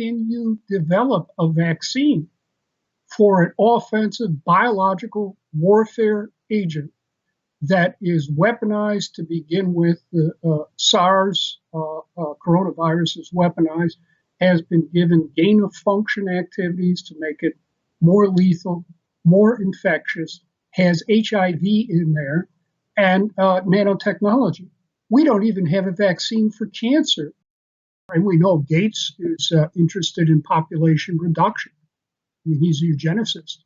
can you develop a vaccine for an offensive biological warfare agent that is weaponized to begin with? The SARS coronavirus is weaponized, has been given gain-of-function activities to make it more lethal, more infectious, has HIV in there, and nanotechnology. We don't even have a vaccine for cancer. And we know Gates is interested in population reduction. I mean, he's a eugenicist.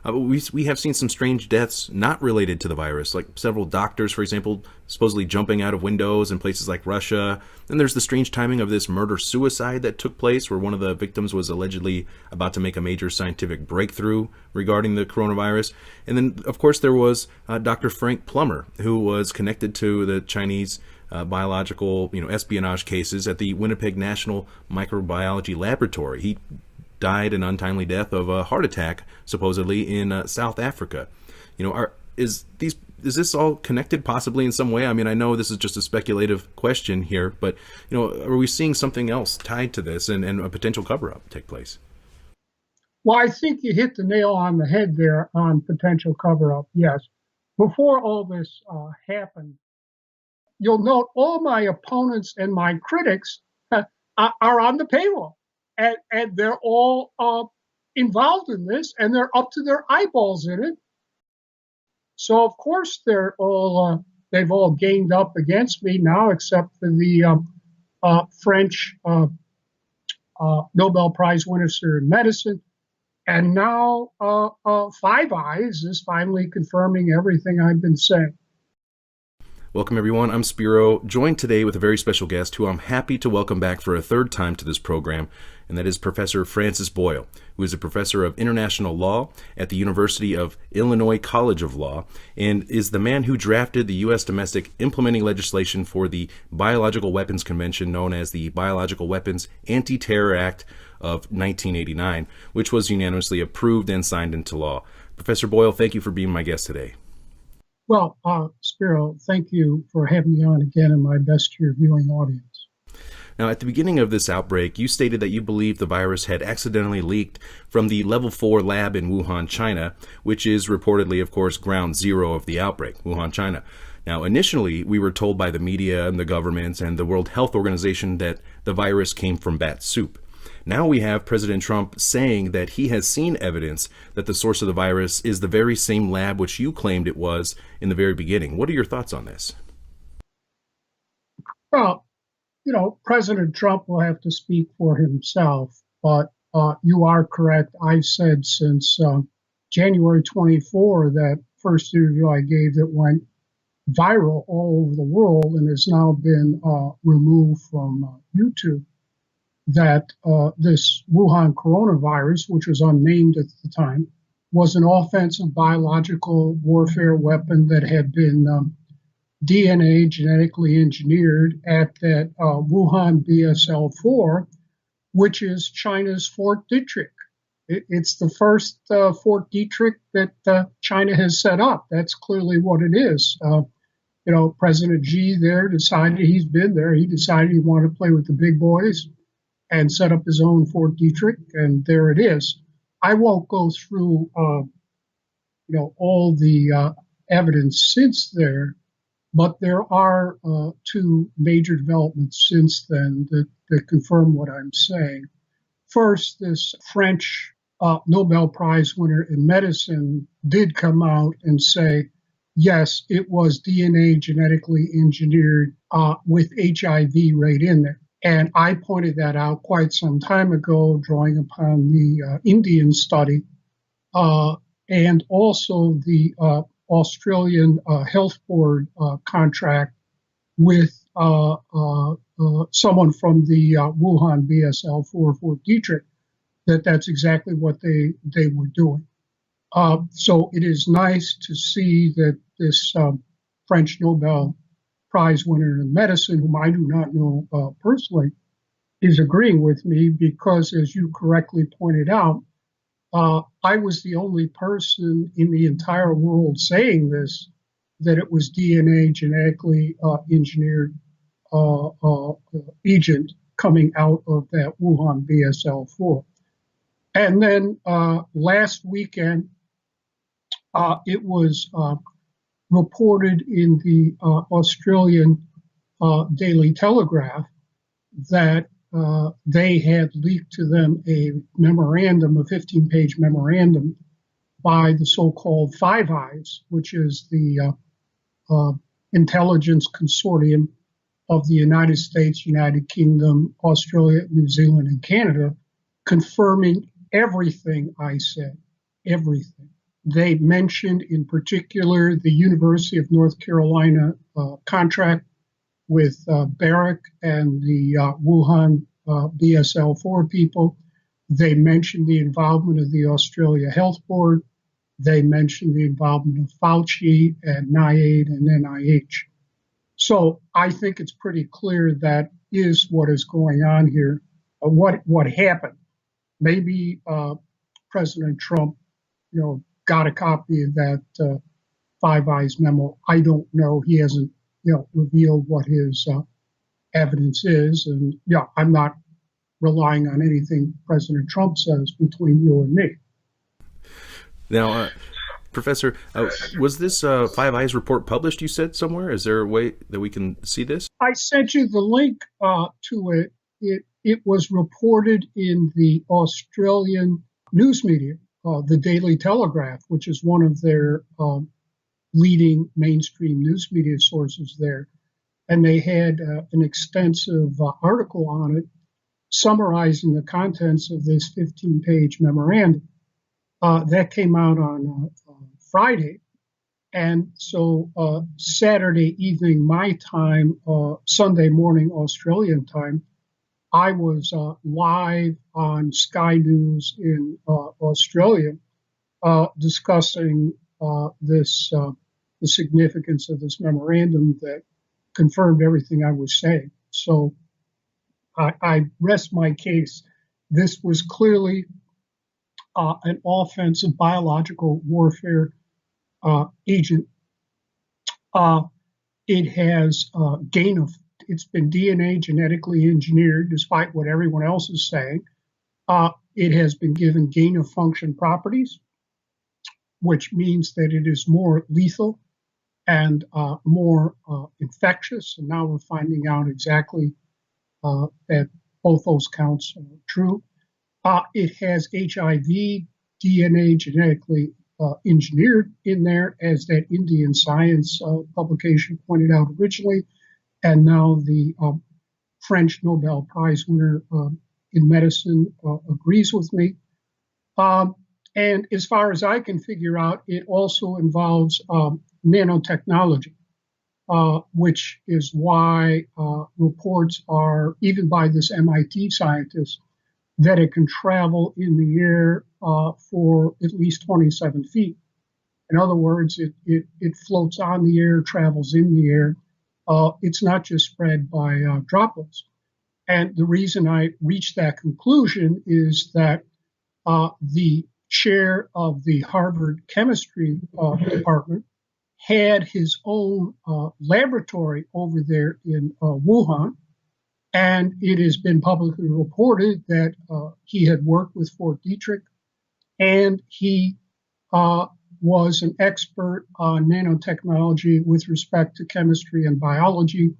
We have seen some strange deaths not related to the virus, like several doctors, for example, supposedly jumping out of windows in places like Russia. Then there's the strange timing of this murder-suicide that took place, where one of the victims was allegedly about to make a major scientific breakthrough regarding the coronavirus. And then, of course, there was Dr. Frank Plummer, who was connected to the Chinese biological, espionage cases at the Winnipeg National Microbiology Laboratory. He died an untimely death of a heart attack, supposedly in South Africa. Is this all connected possibly in some way? I mean, I know this is just a speculative question here, but are we seeing something else tied to this and a potential cover-up take place? Well, I think you hit the nail on the head there on potential cover-up. Yes, before all this happened, you'll note all my opponents and my critics are on the payroll. And they're all involved in this, and they're up to their eyeballs in it. So of course they've all ganged up against me now, except for the French Nobel Prize winner in medicine. And now Five Eyes is finally confirming everything I've been saying. Welcome, everyone. I'm Spiro, joined today with a very special guest who I'm happy to welcome back for a third time to this program, and that is Professor Francis Boyle, who is a professor of international law at the University of Illinois College of Law and is the man who drafted the U.S. domestic implementing legislation for the Biological Weapons Convention, known as the Biological Weapons Anti-Terror Act of 1989, which was unanimously approved and signed into law. Professor Boyle, thank you for being my guest today. Well, Spiro, thank you for having me on again, and my best to your viewing audience. Now, at the beginning of this outbreak, you stated that you believed the virus had accidentally leaked from the level 4 lab in Wuhan, China, which is reportedly, of course, ground zero of the outbreak, Wuhan, China. Now, initially, we were told by the media and the government and the World Health Organization that the virus came from bat soup. Now we have President Trump saying that he has seen evidence that the source of the virus is the very same lab which you claimed it was in the very beginning. What are your thoughts on this? Well, President Trump will have to speak for himself, but you are correct. I've said since January 24, that first interview I gave that went viral all over the world and has now been removed from YouTube, that this Wuhan coronavirus, which was unnamed at the time, was an offensive biological warfare weapon that had been DNA genetically engineered at that Wuhan BSL-4, which is China's Fort Detrick. It's the first Fort Detrick that China has set up. That's clearly what it is. President Xi there decided, he's been there, he decided he wanted to play with the big boys and set up his own Fort Detrick, and there it is. I won't go through, all the evidence since there, but there are two major developments since then that confirm what I'm saying. First, this French Nobel Prize winner in medicine did come out and say, yes, it was DNA genetically engineered with HIV right in there. And I pointed that out quite some time ago, drawing upon the Indian study and also the Australian Health Board contract with someone from the Wuhan BSL-4 Fort Detrick, that's exactly what they were doing. So it is nice to see that this French Nobel Prize winner in medicine, whom I do not know personally, is agreeing with me because, as you correctly pointed out, I was the only person in the entire world saying this, that it was DNA genetically engineered agent coming out of that Wuhan BSL-4. And then last weekend, it was reported in the Australian Daily Telegraph that they had leaked to them a memorandum, a 15-page memorandum by the so-called Five Eyes, which is the intelligence consortium of the United States, United Kingdom, Australia, New Zealand, and Canada, confirming everything I said, everything. They mentioned in particular the University of North Carolina contract with Barrick and the Wuhan BSL-4 people. They mentioned the involvement of the Australia Health Board. They mentioned the involvement of Fauci and NIAID and NIH. So I think it's pretty clear that is what is going on here, what happened. Maybe President Trump, got a copy of that Five Eyes memo. I don't know. He hasn't, revealed what his evidence is. And I'm not relying on anything President Trump says between you and me. Now, Professor, was this Five Eyes report published, you said, somewhere? Is there a way that we can see this? I sent you the link to it. It was reported in the Australian news media, the Daily Telegraph, which is one of their leading mainstream news media sources there. And they had an extensive article on it summarizing the contents of this 15-page memorandum. That came out on Friday. And so Saturday evening, my time, Sunday morning, Australian time, I was live on Sky News in Australia discussing the significance of this memorandum that confirmed everything I was saying. So I rest my case. This was clearly an offensive biological warfare agent. It has it's been DNA genetically engineered, despite what everyone else is saying. It has been given gain of function properties, which means that it is more lethal and more infectious. And now we're finding out exactly that both those counts are true. It has HIV DNA genetically engineered in there, as that Indian Science publication pointed out originally. And now the French Nobel Prize winner in medicine agrees with me. And as far as I can figure out, it also involves nanotechnology, which is why reports are, even by this MIT scientist, that it can travel in the air for at least 27 feet. In other words, it floats on the air, travels in the air. It's not just spread by droplets. And the reason I reached that conclusion is that the chair of the Harvard chemistry department had his own laboratory over there in Wuhan. And it has been publicly reported that he had worked with Fort Detrick, and he was an expert on nanotechnology with respect to chemistry and biology,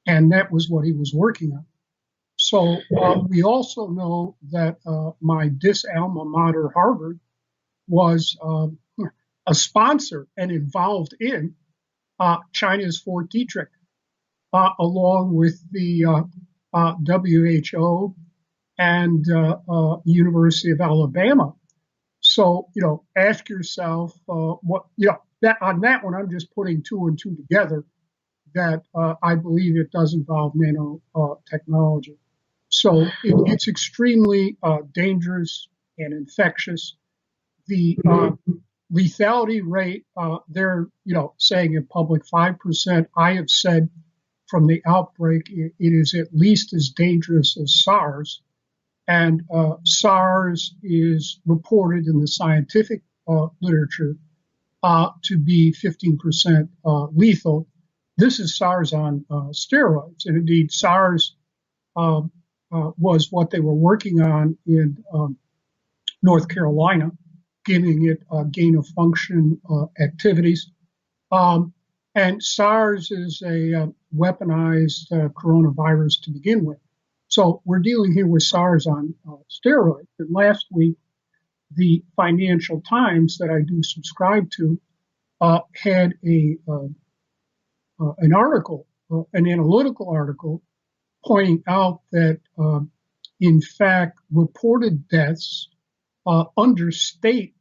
and that was what he was working on. So we also know that my alma mater, Harvard, was a sponsor and involved in China's Fort Detrick, along with the WHO and University of Alabama. So, ask yourself what, that on that one, I'm just putting two and two together, that I believe it does involve nanotechnology. So it's extremely dangerous and infectious. The lethality rate, they're, saying in public 5%. I have said from the outbreak, it is at least as dangerous as SARS. And SARS is reported in the scientific literature to be 15% lethal. This is SARS on steroids. And indeed, SARS was what they were working on in North Carolina, giving it gain of function activities. Um, and SARS is a weaponized coronavirus to begin with. So we're dealing here with SARS on steroids. And last week, the Financial Times that I do subscribe to had an article, an analytical article, pointing out that, in fact, reported deaths understate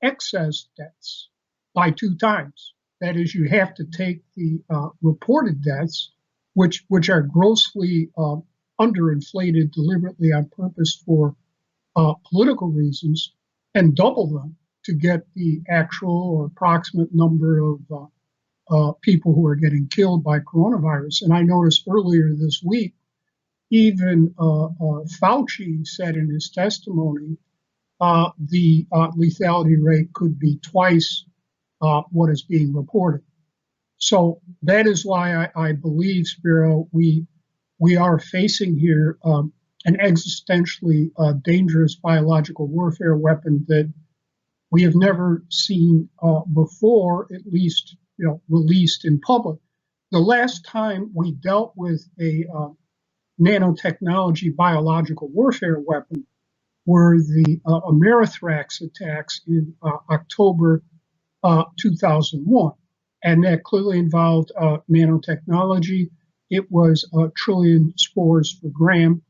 excess deaths by 2 times. That is, you have to take the reported deaths, which are grossly underinflated deliberately on purpose for political reasons, and double them to get the actual or approximate number of people who are getting killed by coronavirus. And I noticed earlier this week, even Fauci said in his testimony the lethality rate could be twice what is being reported. So that is why I believe, Spiro, we are facing here an existentially dangerous biological warfare weapon that we have never seen before, at least released in public. The last time we dealt with a nanotechnology biological warfare weapon were the Amerithrax attacks in October 2001. And that clearly involved nanotechnology. It was a trillion spores per gram.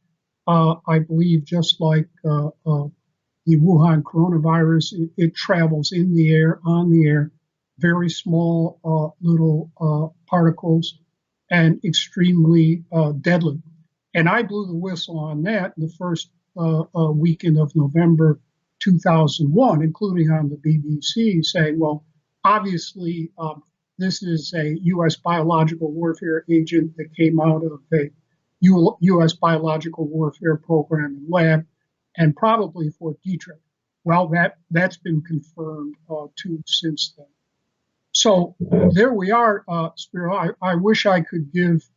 I believe just like the Wuhan coronavirus, it travels in the air, on the air, very small little particles, and extremely deadly. And I blew the whistle on that in the first weekend of November 2001, including on the BBC, saying, well, obviously, this is a U.S. biological warfare agent that came out of a U.S. biological warfare program and lab, and probably Fort Detrick. Well, that's been confirmed too since then. So there we are, Spiro. I wish I could give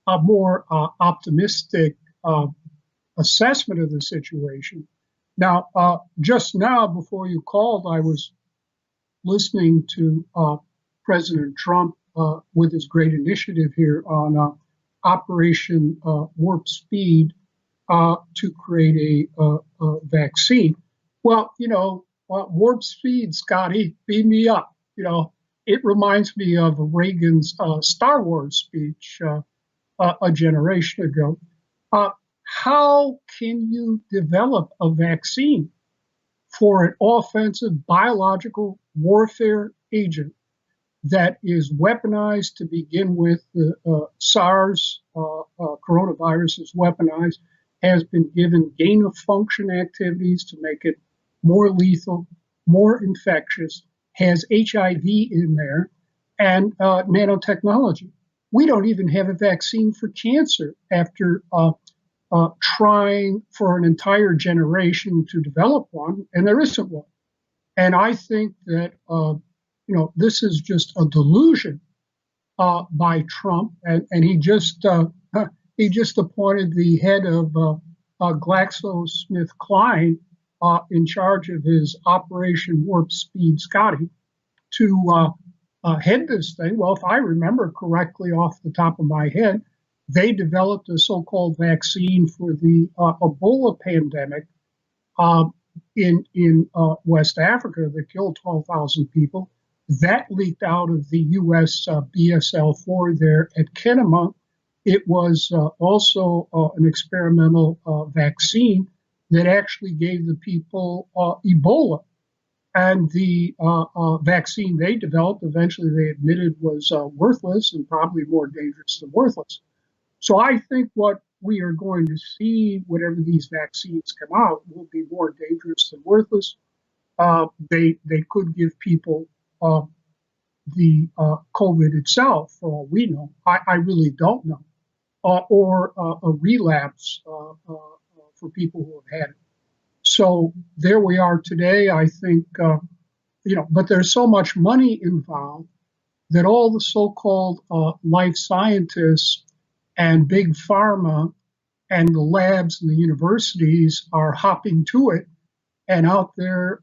a more optimistic assessment of the situation. Now, just now before you called, I was listening to President Trump with his great initiative here on Operation Warp Speed to create a vaccine. Well, Warp Speed, Scotty, beam me up. It reminds me of Reagan's Star Wars speech a generation ago. How can you develop a vaccine for an offensive biological warfare agent that is weaponized to begin with? The SARS coronavirus is weaponized, has been given gain of function activities to make it more lethal, more infectious, has HIV in there, and nanotechnology. We don't even have a vaccine for cancer after trying for an entire generation to develop one, and there isn't one. And I think that this is just a delusion by Trump, and he just appointed the head of GlaxoSmithKline in charge of his Operation Warp Speed, Scotty, to head this thing. Well, if I remember correctly off the top of my head, they developed a so-called vaccine for the Ebola pandemic in West Africa that killed 12,000 people. That leaked out of the U.S. BSL-4 there at Kenema. It was also an experimental vaccine that actually gave the people Ebola. And the vaccine they developed, eventually they admitted was worthless and probably more dangerous than worthless. So I think what we are going to see, whatever these vaccines come out, will be more dangerous than worthless. They could give people the COVID itself, for all we know. I really don't know. Or a relapse for people who have had it. So there we are today. I think, but there's so much money involved that all the so-called life scientists and big pharma and the labs and the universities are hopping to it and out there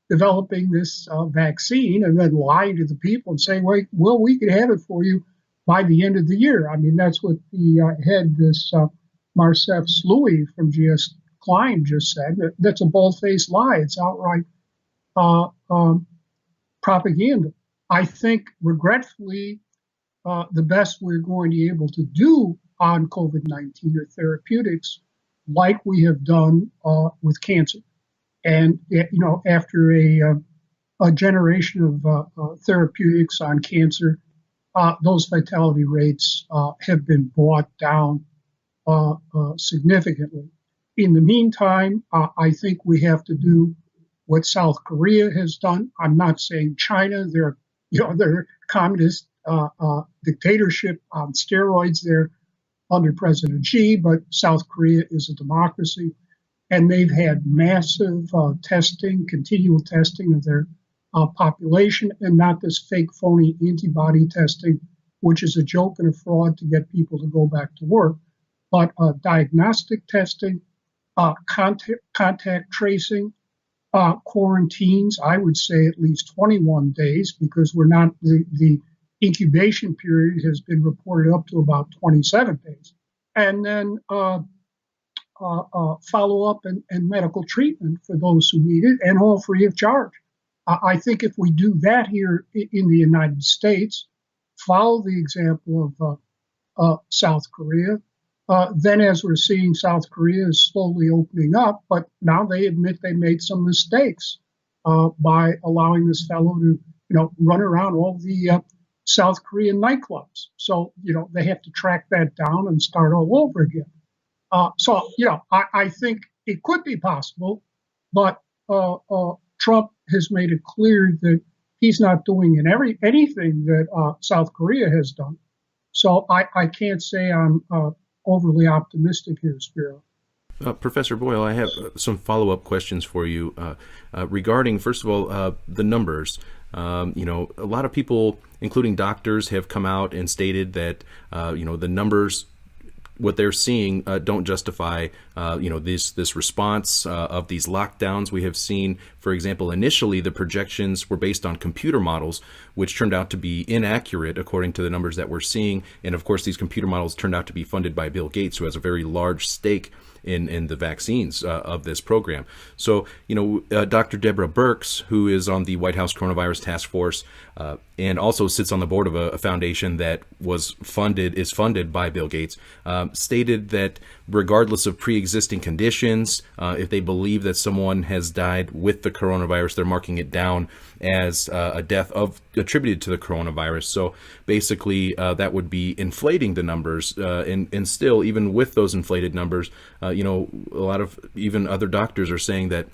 developing this vaccine and then lying to the people and saying, "Wait, well, we could have it for you by the end of the year." I mean, that's what the head, this Marcef Sloohy from GS Klein just said. That's a bold-faced lie. It's outright uh, um, propaganda. I think, regretfully, the best we're going to be able to do on COVID-19 or therapeutics, like we have done with cancer. And after a generation of therapeutics on cancer, those fatality rates have been brought down significantly. In the meantime, I think we have to do what South Korea has done. I'm not saying China; they're communist dictatorship on steroids there under President Xi, but South Korea is a democracy, and they've had massive testing, continual testing of their population, and not this fake, phony antibody testing, which is a joke and a fraud to get people to go back to work, but diagnostic testing, contact tracing, quarantines. I would say at least 21 days, because we're not the incubation period has been reported up to about 27 days, and then follow up and medical treatment for those who need it, and all free of charge. I think if we do that here in the United States, follow the example of South Korea, then as we're seeing, South Korea is slowly opening up, but now they admit they made some mistakes by allowing this fellow to, run around all the South Korean nightclubs. So, they have to track that down and start all over again. I think it could be possible, but Trump has made it clear that he's not doing anything that South Korea has done. So I can't say I'm overly optimistic here, Spiro. Professor Boyle, I have some follow-up questions for you regarding, first of all, the numbers. A lot of people, including doctors, have come out and stated that, the numbers, what they're seeing, don't justify, this response of these lockdowns. We have seen, for example, initially the projections were based on computer models, which turned out to be inaccurate according to the numbers that we're seeing. And of course, these computer models turned out to be funded by Bill Gates, who has a very large stake in the vaccines of this program. So, Dr. Deborah Birx, who is on the White House Coronavirus Task Force and also sits on the board of a foundation that is funded by Bill Gates, stated that regardless of pre-existing conditions, if they believe that someone has died with the coronavirus, they're marking it down as a death attributed to the coronavirus. So basically, that would be inflating the numbers, and still, even with those inflated numbers, a lot of even other doctors are saying that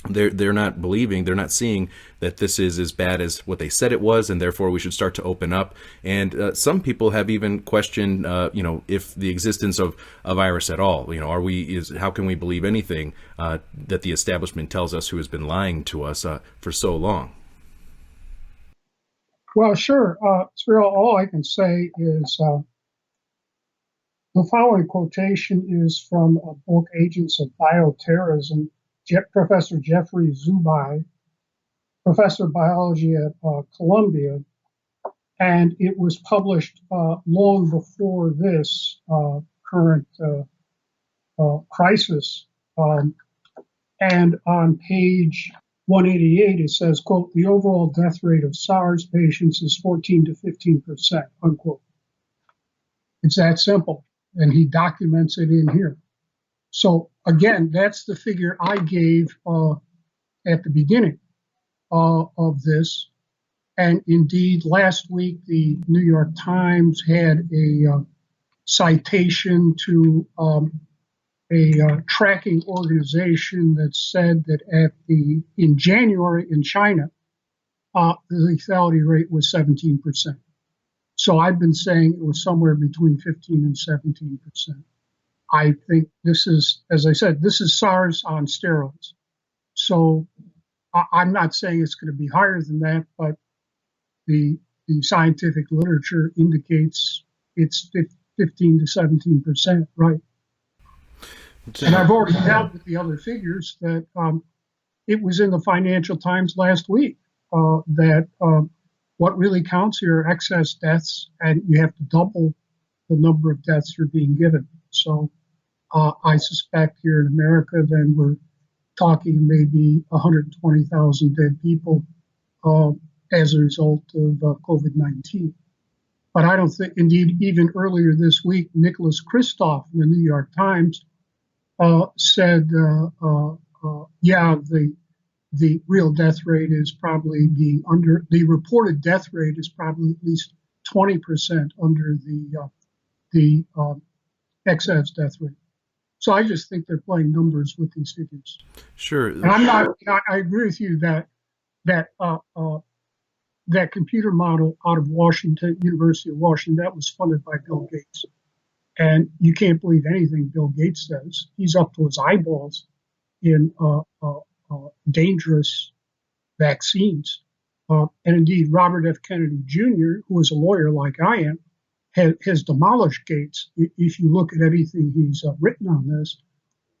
they're not seeing that this is as bad as what they said it was, and therefore we should start to open up. And some people have even questioned, if the existence of a virus at all. How can we believe anything that the establishment tells us, who has been lying to us for so long? Well, sure. Spiro, all I can say is the following quotation is from a book, Agents of Bioterrorism, Professor Jeffrey Zubai, professor of biology at Columbia, and it was published long before this current crisis. And on page 188, it says, quote, "The overall death rate of SARS patients is 14 to 15%, unquote." It's that simple. And he documents it in here. So again, that's the figure I gave at the beginning of this. And indeed, last week, the New York Times had a citation to a tracking organization that said that in January in China, the lethality rate was 17%. So I've been saying it was somewhere between 15 and 17%. I think this is, as I said, this is SARS on steroids. So I'm not saying it's going to be higher than that, but the scientific literature indicates it's 15 to 17%, right? And I've already dealt with the other figures that it was in the Financial Times last week that what really counts here are excess deaths, and you have to double the number of deaths you're being given. So I suspect here in America, then we're talking maybe 120,000 dead people as a result of COVID-19. But I don't think, indeed, even earlier this week, Nicholas Kristof in the New York Times said, yeah, the real death rate is probably the reported death rate is probably at least 20% under the excess death rate. So I just think they're playing numbers with these figures. Sure. And I'm not. I agree with you that computer model out of Washington, University of Washington, that was funded by Bill Gates. And you can't believe anything Bill Gates says. He's up to his eyeballs in dangerous vaccines. And indeed, Robert F. Kennedy Jr., who is a lawyer like I am, has demolished Gates. If you look at everything he's written on this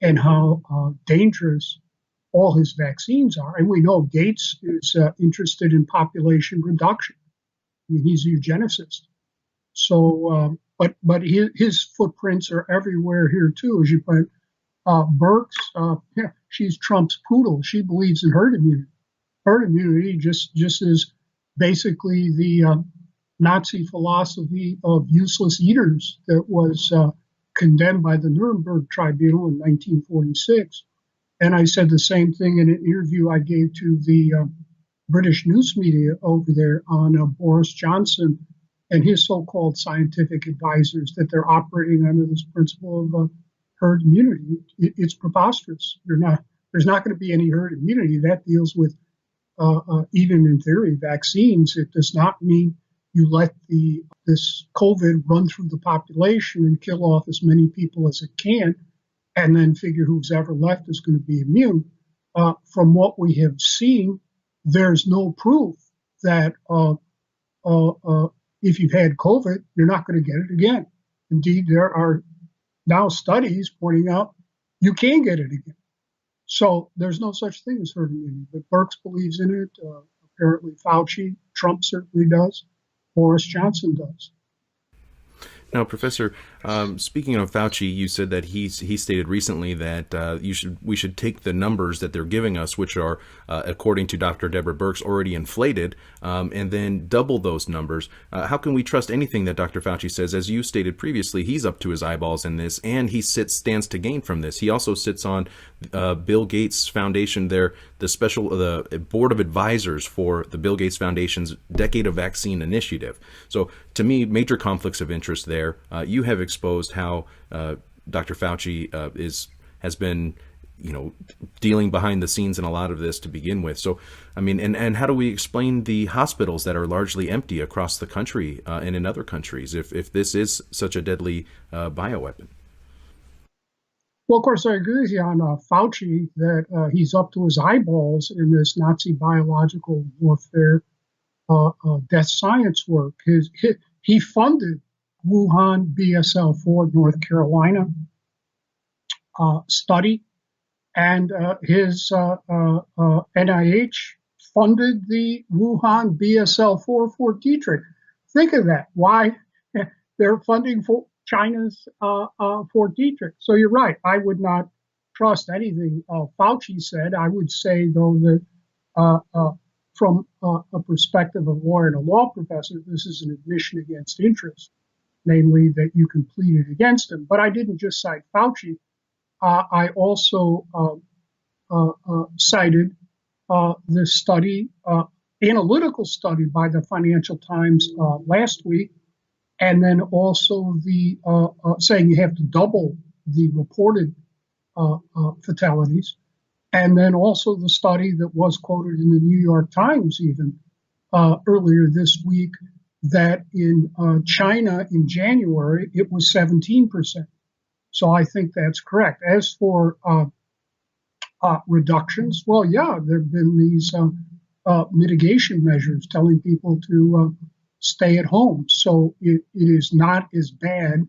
and how dangerous all his vaccines are. And we know Gates is interested in population reduction. I mean, he's a eugenicist. So, but his footprints are everywhere here too, as you put. Birx, she's Trump's poodle. She believes in herd immunity. Herd immunity just is basically the Nazi philosophy of useless eaters that was condemned by the Nuremberg Tribunal in 1946. And I said the same thing in an interview I gave to the British news media over there on Boris Johnson and his so-called scientific advisors, that they're operating under this principle of herd immunity. It's preposterous. There's not going to be any herd immunity. That deals with, even in theory, vaccines. It does not mean you let this COVID run through the population and kill off as many people as it can, and then figure who's ever left is going to be immune. From what we have seen, there's no proof that if you've had COVID, you're not going to get it again. Indeed, there are now studies pointing out you can get it again. So there's no such thing as herd immunity. But Birx believes in it. Apparently Fauci, Trump certainly does. Boris Johnson does. Now, Professor, speaking of Fauci, you said that he stated recently that we should take the numbers that they're giving us, which are, according to Dr. Deborah Birx, already inflated, and then double those numbers. How can we trust anything that Dr. Fauci says? As you stated previously, he's up to his eyeballs in this, and he stands to gain from this. He also sits on Bill Gates Foundation, the board of advisors for the Bill Gates Foundation's Decade of Vaccine Initiative. So, to me, major conflicts of interest there. You have exposed how Dr. Fauci has been, dealing behind the scenes in a lot of this to begin with. So, I mean, and how do we explain the hospitals that are largely empty across the country and in other countries if this is such a deadly bioweapon? Well, of course, I agree with you on Fauci that he's up to his eyeballs in this Nazi biological warfare death science work. He funded Wuhan BSL-4 North Carolina study, and his NIH funded the Wuhan BSL-4 Fort Detrick. Think of that. Why they're funding for China's Fort Detrick. So you're right. I would not trust anything Fauci said. I would say, though, that from a perspective of a lawyer and a law professor, this is an admission against interest, namely that you can plead it against him. But I didn't just cite Fauci. I also cited this study, analytical study by the Financial Times last week, and then also the saying you have to double the reported fatalities, and then also the study that was quoted in the New York Times even earlier this week, that in China in January, it was 17%. So I think that's correct. As for reductions, well, yeah, there have been these mitigation measures telling people to stay at home. So it is not as bad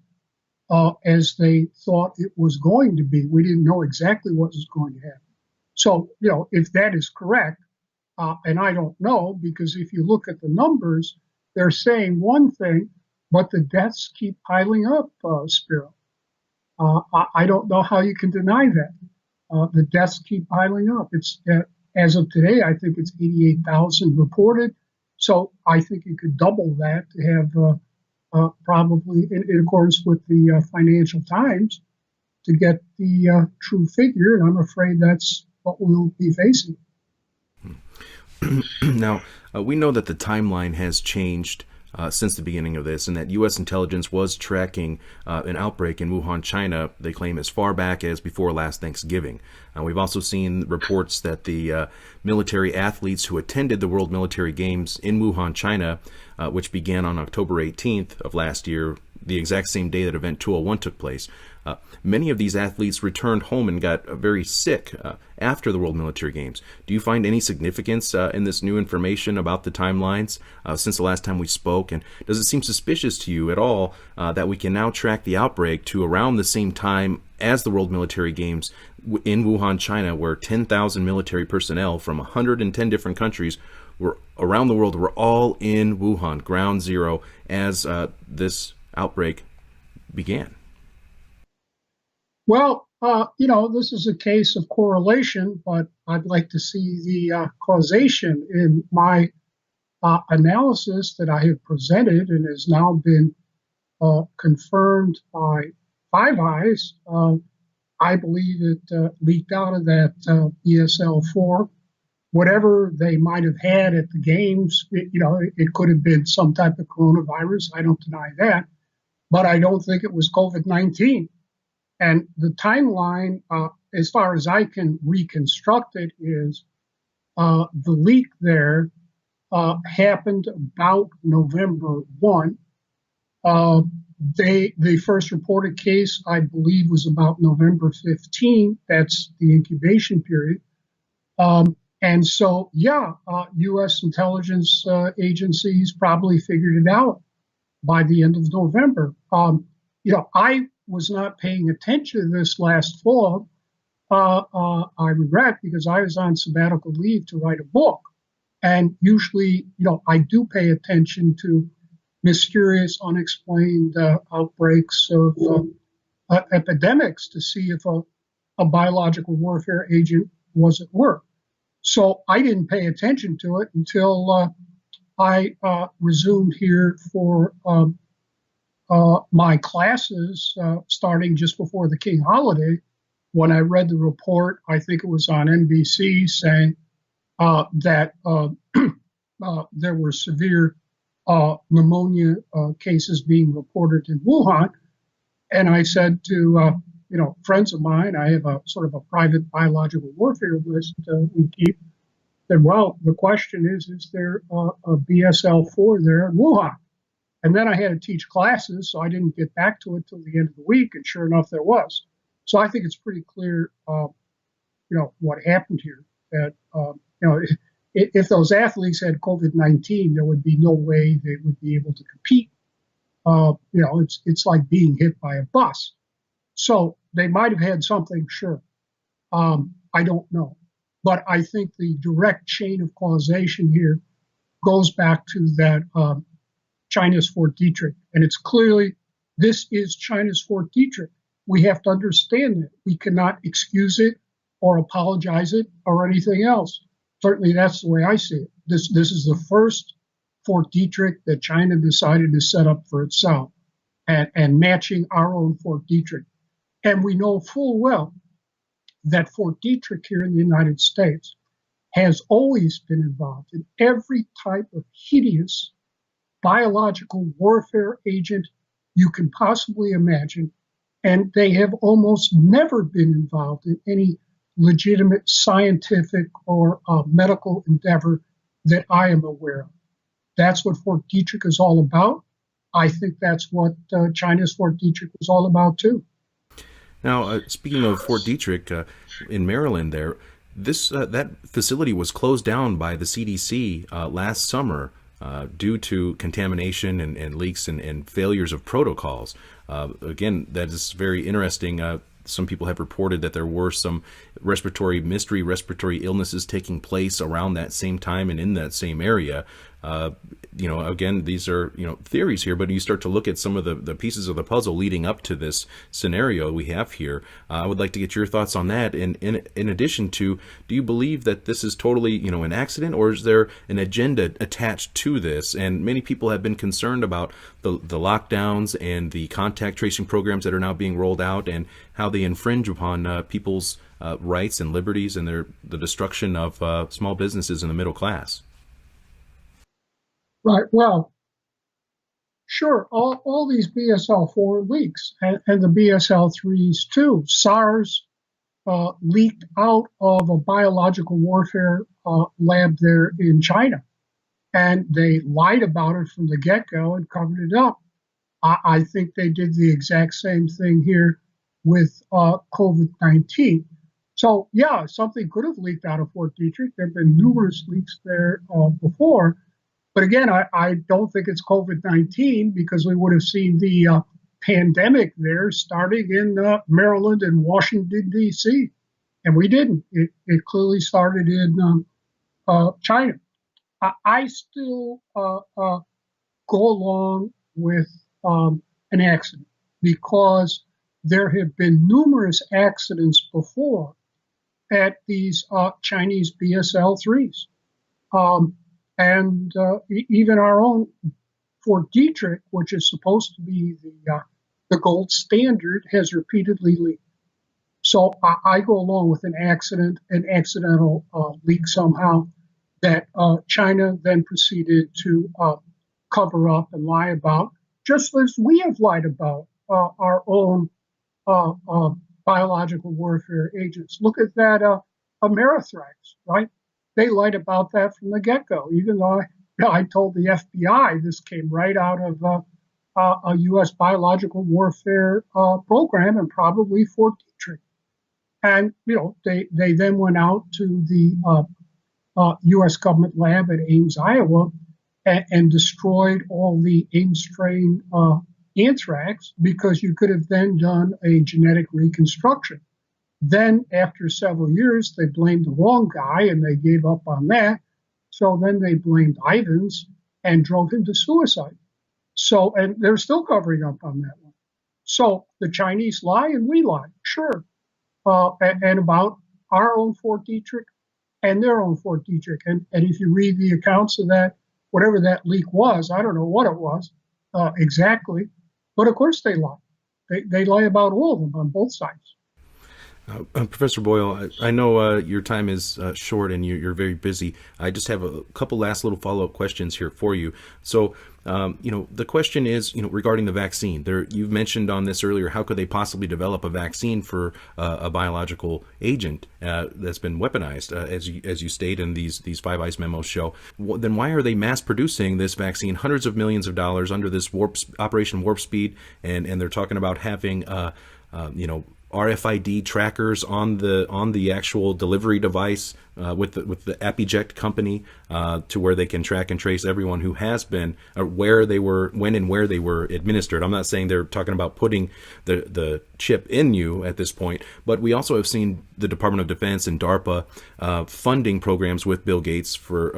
as they thought it was going to be. We didn't know exactly what was going to happen. So, if that is correct, and I don't know, because if you look at the numbers, they're saying one thing, but the deaths keep piling up, Spiro. I don't know how you can deny that. The deaths keep piling up. It's as of today, I think it's 88,000 reported. So I think you could double that to have probably, in accordance with the Financial Times, to get the true figure. And I'm afraid that's what we'll be facing. Now, we know that the timeline has changed since the beginning of this, and that U.S. intelligence was tracking an outbreak in Wuhan, China, they claim as far back as before last Thanksgiving. We've also seen reports that the military athletes who attended the World Military Games in Wuhan, China, which began on October 18th of last year, the exact same day that Event 201 took place. Many of these athletes returned home and got very sick after the World Military Games. Do you find any significance in this new information about the timelines since the last time we spoke? And does it seem suspicious to you at all that we can now track the outbreak to around the same time as the World Military Games in Wuhan, China, where 10,000 military personnel from 110 different countries were around the world were all in Wuhan, ground zero, as this outbreak began? Well, this is a case of correlation, but I'd like to see the causation in my analysis that I have presented and has now been confirmed by Five Eyes. I believe it leaked out of that ESL4. Whatever they might have had at the games, it could have been some type of coronavirus. I don't deny that. But I don't think it was COVID-19. And the timeline, as far as I can reconstruct it, is the leak there happened about November 1. The first reported case, I believe, was about November 15. That's the incubation period. And so, U.S. intelligence agencies probably figured it out by the end of November. I was not paying attention to this last fall. I regret, because I was on sabbatical leave to write a book. And usually, I do pay attention to mysterious, unexplained outbreaks of epidemics to see if a biological warfare agent was at work. So I didn't pay attention to it until I resumed here for my classes starting just before the King holiday. When I read the report, I think it was on NBC, saying that there were severe pneumonia cases being reported in Wuhan. And I said to friends of mine, I have a sort of a private biological warfare list we keep. Said, well, the question is there a BSL-4 there in Wuhan? And then I had to teach classes, so I didn't get back to it till the end of the week. And sure enough, there was. So I think it's pretty clear, what happened here. That if those athletes had COVID-19, there would be no way they would be able to compete. It's like being hit by a bus. So they might have had something, sure. I don't know. But I think the direct chain of causation here goes back to that China's Fort Detrick. And it's clearly, this is China's Fort Detrick. We have to understand it. We cannot excuse it or apologize it or anything else. Certainly that's the way I see it. This is the first Fort Detrick that China decided to set up for itself and matching our own Fort Detrick. And we know full well that Fort Detrick here in the United States has always been involved in every type of hideous biological warfare agent you can possibly imagine. And they have almost never been involved in any legitimate scientific or medical endeavor that I am aware of. That's what Fort Detrick is all about. I think that's what China's Fort Detrick was all about, too. Now, speaking of Fort Detrick in Maryland there, that facility was closed down by the CDC last summer due to contamination and leaks and failures of protocols. Again, that is very interesting. Some people have reported that there were some mystery respiratory illnesses taking place around that same time and in that same area. Again, these are, theories here, but you start to look at some of the pieces of the puzzle leading up to this scenario we have here. I would like to get your thoughts on that. And in addition to, do you believe that this is totally, an accident, or is there an agenda attached to this? And many people have been concerned about the lockdowns and the contact tracing programs that are now being rolled out and how they infringe upon people's rights and liberties and the destruction of small businesses in the middle class. Right. Well, sure. All these BSL-4 leaks and the BSL-3s too. SARS leaked out of a biological warfare lab there in China, and they lied about it from the get-go and covered it up. I think they did the exact same thing here with COVID-19. So, yeah, something could have leaked out of Fort Detrick. There have been numerous leaks there before. But again, I don't think it's COVID-19, because we would have seen the pandemic there starting in Maryland and Washington, D.C. And we didn't. It clearly started in China. I still go along with an accident, because there have been numerous accidents before at these Chinese BSL-3s. And even our own Fort Detrick, which is supposed to be the gold standard, has repeatedly leaked. So I go along with an accidental leak somehow that China then proceeded to cover up and lie about, just as we have lied about our own biological warfare agents. Look at that Amerithrax, right? They lied about that from the get-go, even though I told the FBI this came right out of a U.S. biological warfare program, and probably Fort Detrick. And, they then went out to the U.S. government lab at Ames, Iowa, and destroyed all the Ames strain anthrax, because you could have then done a genetic reconstruction. Then, after several years, they blamed the wrong guy and they gave up on that. So then they blamed Ivans and drove him to suicide. So, and they're still covering up on that one. So the Chinese lie and we lie, sure. And about our own Fort Detrick and their own Fort Detrick. And if you read the accounts of that, whatever that leak was, I don't know what it was exactly, but of course they lie. They lie about all of them on both sides. Professor Boyle, I know your time is short and you're very busy. I just have a couple last little follow-up questions here for you. So, the question is, regarding the vaccine. You've mentioned on this earlier, how could they possibly develop a vaccine for a biological agent that's been weaponized, as you state in these Five Eyes memos show? Then why are they mass producing this vaccine, hundreds of millions of dollars, under this Operation Warp Speed, and they're talking about having RFID trackers on the actual delivery device with the Apiject company, to where they can track and trace everyone who has been, or when and where they were administered. I'm not saying they're talking about putting the chip in you at this point, but we also have seen the Department of Defense and DARPA funding programs with Bill Gates for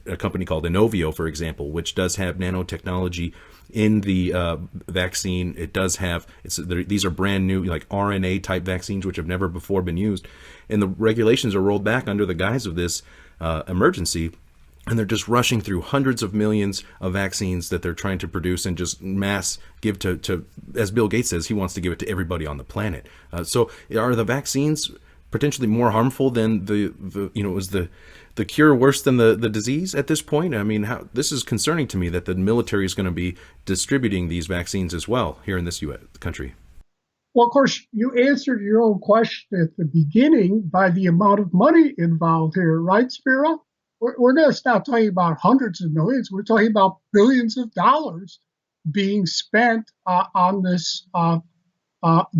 a company called Inovio, for example, which does have nanotechnology in the vaccine. It does have, these are brand new, like RNA type vaccines, which have never before been used. And the regulations are rolled back under the guise of this emergency. And they're just rushing through hundreds of millions of vaccines that they're trying to produce and just mass give to, as Bill Gates says, he wants to give it to everybody on the planet. So are the vaccines potentially more harmful than is the cure worse than the disease at this point? I mean, this is concerning to me that the military is going to be distributing these vaccines as well here in this U.S. country. Well, of course, you answered your own question at the beginning by the amount of money involved here, right, Spiro? We're just not talking about hundreds of millions. We're talking about billions of dollars being spent on this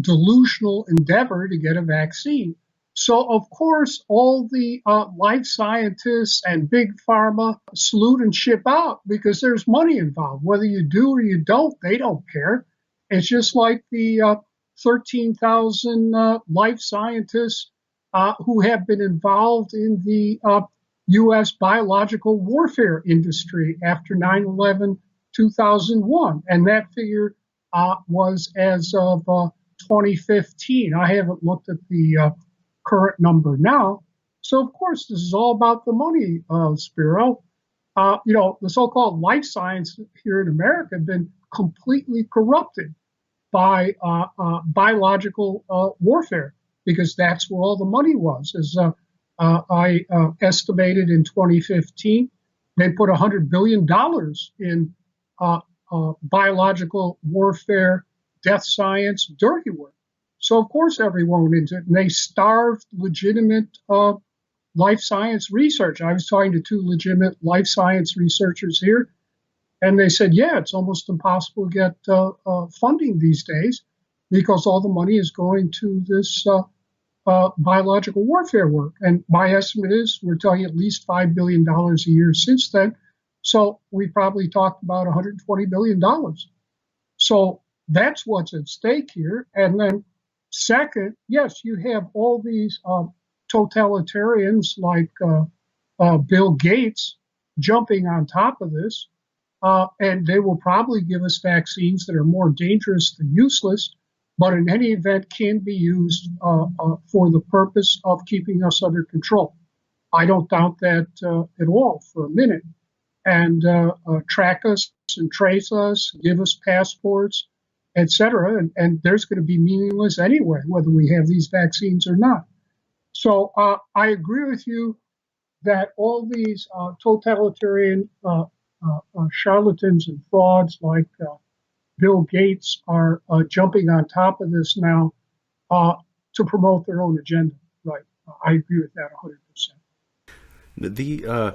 delusional endeavor to get a vaccine. So, of course, all the life scientists and big pharma salute and ship out because there's money involved. Whether you do or you don't, they don't care. It's just like the 13,000 life scientists who have been involved in the U.S. biological warfare industry after 9/11, 2001. And that figure was as of 2015. I haven't looked at the current number now. So, of course, this is all about the money, Spiro. The so-called life science here in America have been completely corrupted by biological warfare because that's where all the money was. As I estimated in 2015, they put $100 billion in biological warfare, death science, dirty work. So, of course, everyone went into it. And they starved legitimate life science research. I was talking to two legitimate life science researchers here, and they said, yeah, it's almost impossible to get funding these days because all the money is going to this biological warfare work. And my estimate is we're talking at least $5 billion a year since then. So we probably talked about $120 billion. So that's what's at stake here. And then second, yes, you have all these totalitarians like Bill Gates jumping on top of this, and they will probably give us vaccines that are more dangerous than useless, but in any event can be used for the purpose of keeping us under control. I don't doubt that at all for a minute. And track us and trace us, give us passports, etc. And there's going to be meaningless anyway, whether we have these vaccines or not. So I agree with you that all these totalitarian charlatans and frauds like Bill Gates are jumping on top of this now to promote their own agenda. Right. I agree with that 100%. The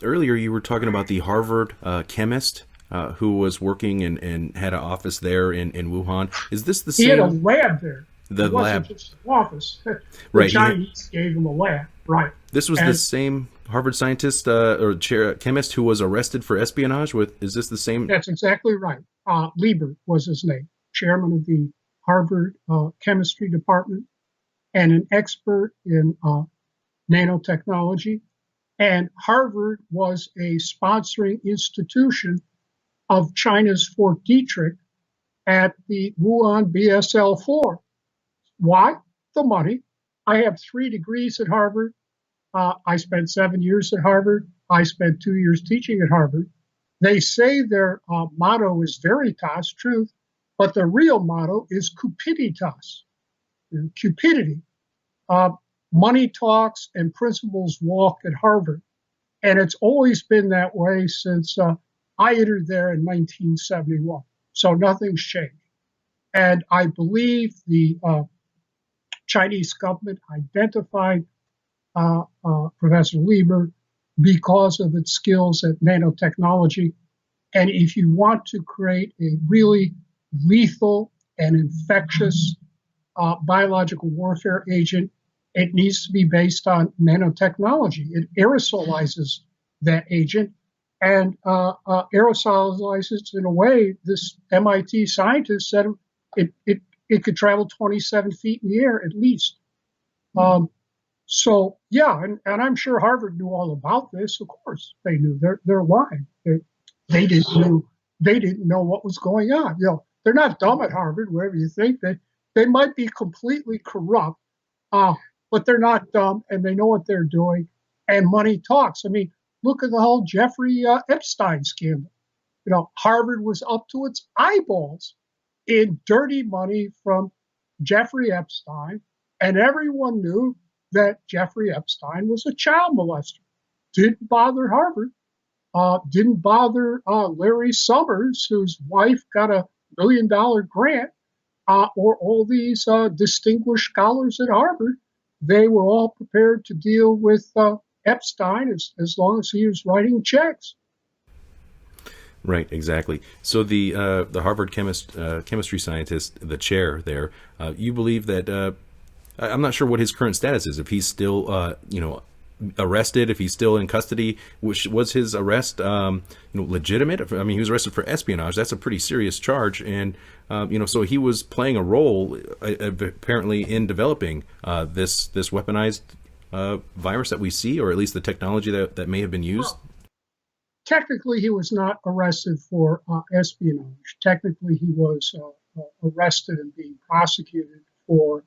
earlier you were talking about the Harvard chemist who was working and had an office there in Wuhan. Is this the same? He had a lab there. The it lab. Wasn't just an office. The Right. Chinese gave him a lab. Right. This was the same Harvard scientist or chemist who was arrested for espionage. Is this the same? That's exactly right. Lieber was his name, chairman of the Harvard chemistry department and an expert in nanotechnology. And Harvard was a sponsoring institution of China's Fort Detrick at the Wuhan BSL-4. Why? The money. I have 3 degrees at Harvard. I spent 7 years at Harvard. I spent 2 years teaching at Harvard. They say their motto is veritas, truth, but the real motto is cupiditas, cupidity. Money talks and principles walk at Harvard. And it's always been that way since I entered there in 1971. So nothing's changed. And I believe the Chinese government identified Professor Lieber because of its skills at nanotechnology. And if you want to create a really lethal and infectious biological warfare agent, it needs to be based on nanotechnology. It aerosolizes that agent and aerosolizes it in a way this MIT scientist said it could travel 27 feet in the air at least. So yeah, and I'm sure Harvard knew all about this. Of course, they knew. They're lying. They didn't know what was going on. They're not dumb at Harvard, whatever you think. They might be completely corrupt, but they're not dumb, and they know what they're doing. And money talks. I mean, look at the whole Jeffrey Epstein scandal. Harvard was up to its eyeballs in dirty money from Jeffrey Epstein, and everyone knew that Jeffrey Epstein was a child molester. Didn't bother Harvard. Didn't bother Larry Summers, whose wife got a $1 million grant, or all these distinguished scholars at Harvard. They were all prepared to deal with Epstein as long as he was writing checks. Right, exactly. So the Harvard chemistry scientist, the chair there, you believe that I'm not sure what his current status is. If he's still, arrested, if he's still in custody, which was his arrest, legitimate? I mean, he was arrested for espionage. That's a pretty serious charge, and so he was playing a role apparently in developing this weaponized virus that we see, or at least the technology that may have been used. Well, technically, he was not arrested for espionage. Technically, he was arrested and being prosecuted for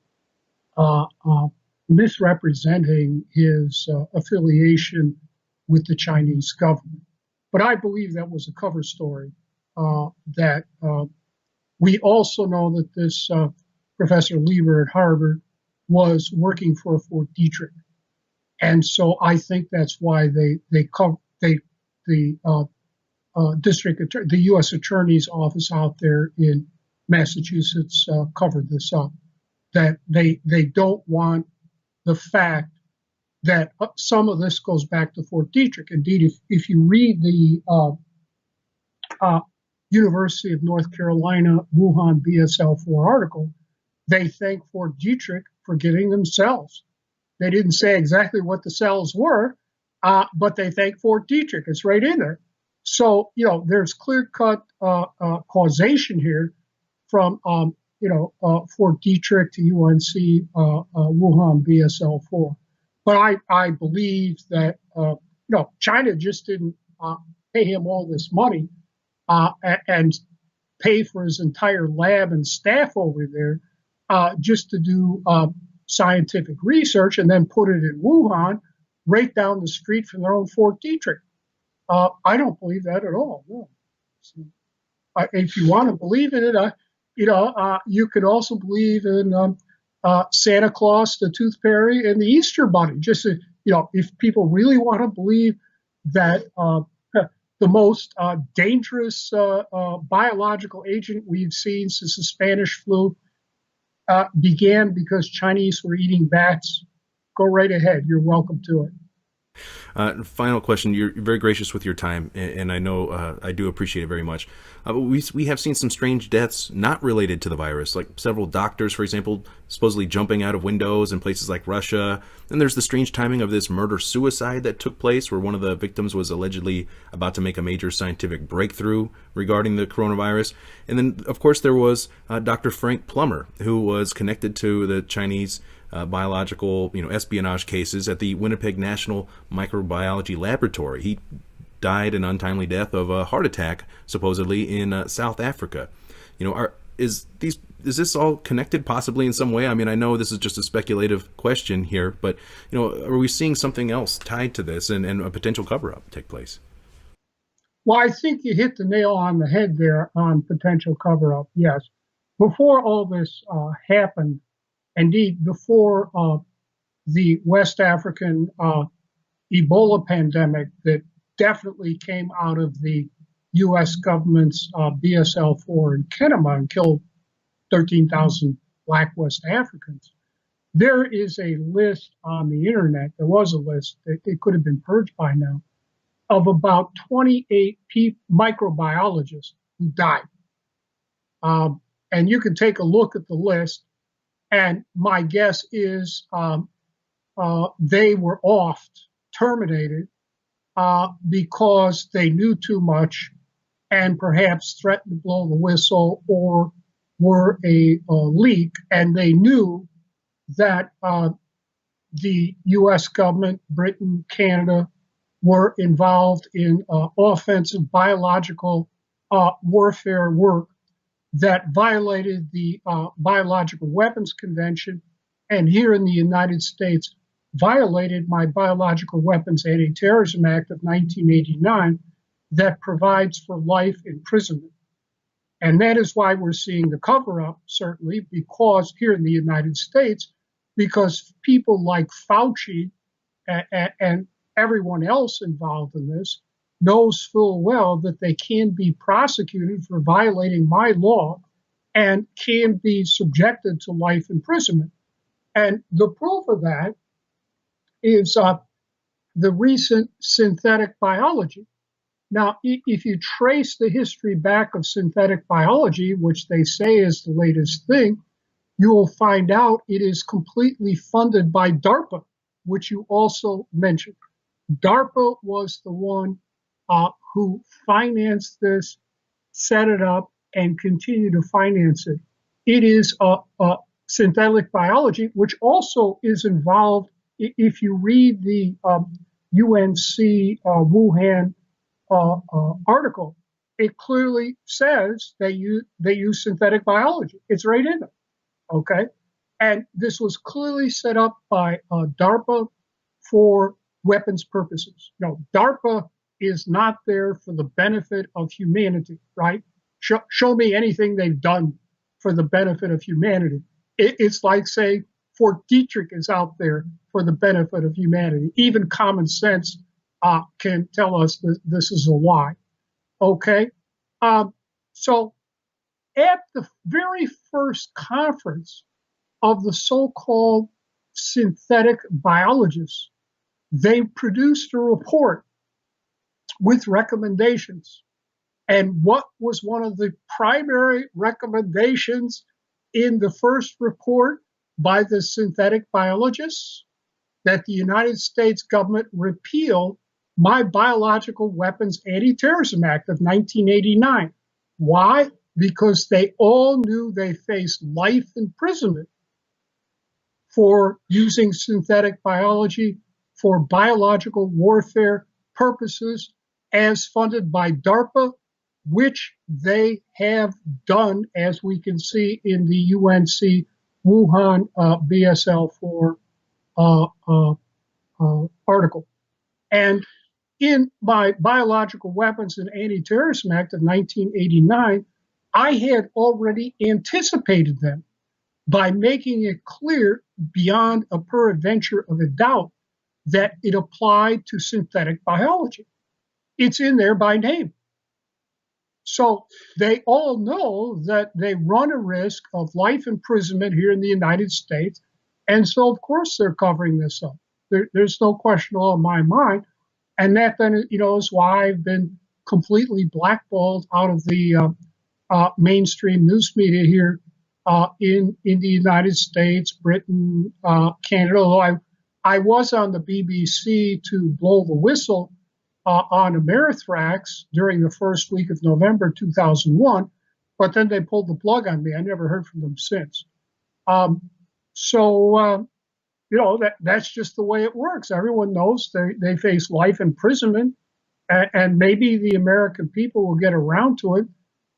uh, uh, misrepresenting his affiliation with the Chinese government. But I believe that was a cover story. That We also know that this Professor Lieber at Harvard was working for Fort Detrick, and so I think that's why the the U.S. Attorney's office out there in Massachusetts covered this up. That they don't want the fact that some of this goes back to Fort Detrick. Indeed, if you read the University of North Carolina Wuhan BSL-4 article, they thank Fort Detrick for giving them cells. They didn't say exactly what the cells were, but they thank Fort Detrick. It's right in there. So, there's clear-cut causation here from, Fort Detrick to UNC Wuhan BSL-4. But I believe that, China just didn't pay him all this money and pay for his entire lab and staff over there just to do scientific research and then put it in Wuhan, right down the street from their own Fort Detrick. I don't believe that at all. No. So, if you want to believe in it, you could also believe in Santa Claus, the Tooth Fairy, and the Easter Bunny. Just if people really want to believe that the most dangerous biological agent we've seen since the Spanish flu began because Chinese were eating bats, go right ahead. You're welcome to it. Final question. You're very gracious with your time, and I know I do appreciate it very much. But we have seen some strange deaths not related to the virus, like several doctors, for example, supposedly jumping out of windows in places like Russia. And there's the strange timing of this murder-suicide that took place, where one of the victims was allegedly about to make a major scientific breakthrough regarding the coronavirus. And then, of course, there was Dr. Frank Plummer, who was connected to the Chinese biological, espionage cases at the Winnipeg National Microbiology Laboratory. He died an untimely death of a heart attack, supposedly in South Africa. Is this all connected possibly in some way? I mean, I know this is just a speculative question here, but are we seeing something else tied to this and a potential cover-up take place? Well, I think you hit the nail on the head there on potential cover-up. Yes, before all this happened. Indeed, before the West African Ebola pandemic that definitely came out of the U.S. government's BSL-4 in Kenema and killed 13,000 Black West Africans, there is a list on the internet, there was a list, it could have been purged by now, of about 28 microbiologists who died. And you can take a look at the list. And my guess is they were oft terminated because they knew too much and perhaps threatened to blow the whistle or were a leak. And they knew that the U.S. government, Britain, Canada, were involved in offensive biological warfare work that violated the Biological Weapons Convention, and here in the United States violated my Biological Weapons Anti-Terrorism Act of 1989 that provides for life imprisonment. And that is why we're seeing the cover-up, certainly, because here in the United States, because people like Fauci and everyone else involved in this knows full well that they can be prosecuted for violating my law and can be subjected to life imprisonment. And the proof of that is the recent synthetic biology. Now, if you trace the history back of synthetic biology, which they say is the latest thing, you will find out it is completely funded by DARPA, which you also mentioned. DARPA was the one who financed this, set it up, and continue to finance it. It is synthetic biology, which also is involved. If you read the UNC Wuhan article, it clearly says they use synthetic biology. It's right in there. Okay, and this was clearly set up by DARPA for weapons purposes. No, DARPA is not there for the benefit of humanity, right? Show me anything they've done for the benefit of humanity. It's like, say, Fort Detrick is out there for the benefit of humanity. Even common sense can tell us that this is a lie. Okay? So at the very first conference of the so-called synthetic biologists, they produced a report with recommendations. And what was one of the primary recommendations in the first report by the synthetic biologists? That the United States government repeal my Biological Weapons Anti-Terrorism Act of 1989. Why? Because they all knew they faced life imprisonment for using synthetic biology for biological warfare purposes as funded by DARPA, which they have done, as we can see in the UNC Wuhan BSL-4 article. And in my Biological Weapons and Anti-Terrorism Act of 1989, I had already anticipated them by making it clear beyond a peradventure of a doubt that it applied to synthetic biology. It's in there by name. So they all know that they run a risk of life imprisonment here in the United States. And so, of course, they're covering this up. There's no question at all in my mind. And that then, is why I've been completely blackballed out of the mainstream news media here in the United States, Britain, Canada. Although I was on the BBC to blow the whistle on Amerithrax during the first week of November 2001, but then they pulled the plug on me. I never heard from them since. That's just the way it works. Everyone knows they face life imprisonment, and maybe the American people will get around to it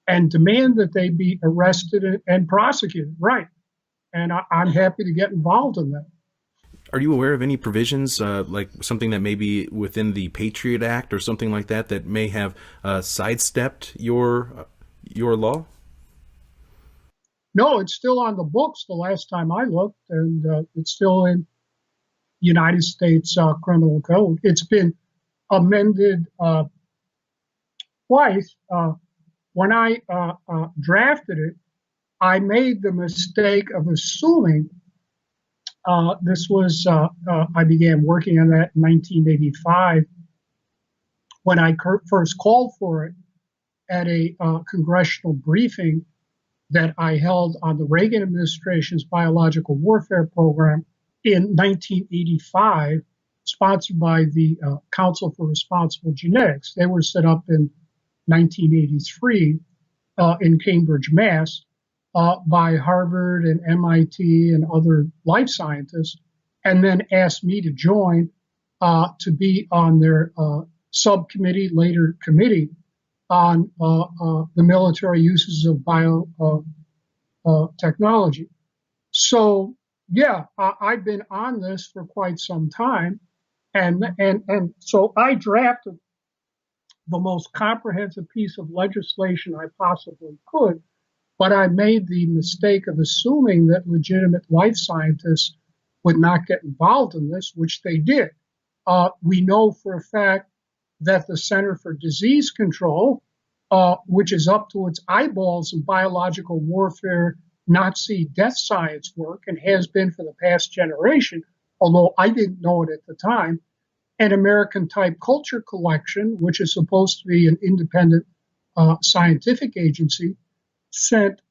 and demand that they be arrested and prosecuted. Right. And I'm happy to get involved in that. Are you aware of any provisions, like something that may be within the Patriot Act or something like that, that may have sidestepped your law? No, it's still on the books the last time I looked, and it's still in United States Criminal Code. It's been amended twice. When I drafted it, I made the mistake of assuming I began working on that in 1985 when I first called for it at a congressional briefing that I held on the Reagan administration's biological warfare program in 1985, sponsored by the Council for Responsible Genetics. They were set up in 1983 in Cambridge, Mass. By Harvard and MIT and other life scientists, and then asked me to join to be on their subcommittee, later committee, on the military uses of biotechnology. So, yeah, I've been on this for quite some time, and so I drafted the most comprehensive piece of legislation I possibly could. But I made the mistake of assuming that legitimate life scientists would not get involved in this, which they did. We know for a fact that the Center for Disease Control, which is up to its eyeballs in biological warfare, Nazi death science work, and has been for the past generation, although I didn't know it at the time, and American Type Culture Collection, which is supposed to be an independent scientific agency, sent